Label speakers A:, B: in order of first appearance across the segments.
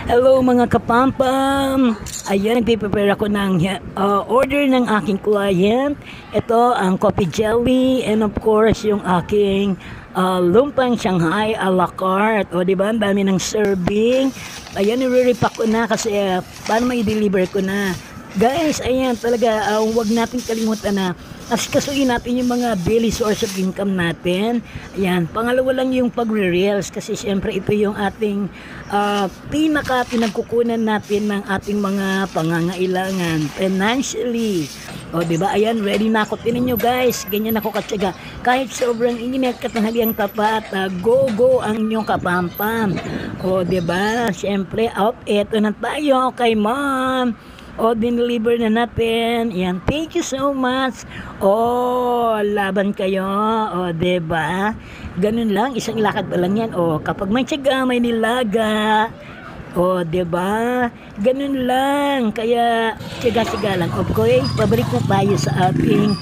A: Hello mga kapampam! Ayan, nagpiprepare ako ng order ng aking client. Ito ang coffee jelly and of course yung aking lumpang Shanghai a la carte. O diba, ang dami ng serving. Ayan, nire-repack ko na kasi paano may deliver ko na. Guys, ayan talaga, huwag natin kalimutan na kasuin natin yung mga daily source of income natin. Ayan, pangalawa lang yung pagre-reels kasi syempre ito yung ating pinagkukunan natin ng ating mga pangangailangan financially. O diba, ayan, ready na ako. Tinan nyo guys, ganyan ako katsaga. Kahit sobrang inginit katanghaliang tapat, go ang inyong kapampam. O diba, syempre, eto na tayo kay mom. O, dineliver na natin. Yan, thank you so much. O, laban kayo. O, diba? Ganun lang, isang lakad pa lang yan. O, kapag may tiyaga, may nilaga. O, diba? Ganun lang. Kaya, tiyaga-tiyaga lang. Okay, pabalik na tayo sa ating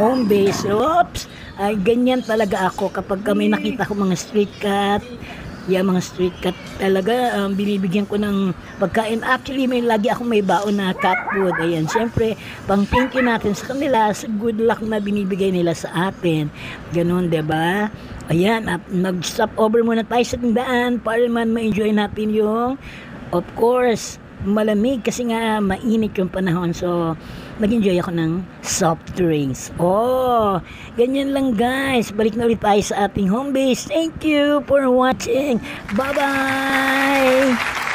A: home base. Oops! Ay, ganyan talaga ako kapag may nakita ko mga street cat. Mga street cat talaga, binibigyan ko ng pagkain. Actually, lagi akong may baon na cat food. Ayan, siyempre, pang thank you natin sa kanila sa good luck na binibigay nila sa atin. Ganun, diba? Ayan, at nag-stop over muna tayo sa tindahan para man ma-enjoy natin yung, of course, malamig kasi nga mainit yung panahon. So, nag-enjoy ako ng soft drinks. Oh, ganyan lang guys. Balik na ulit tayo sa ating home base. Thank you for watching. Bye-bye!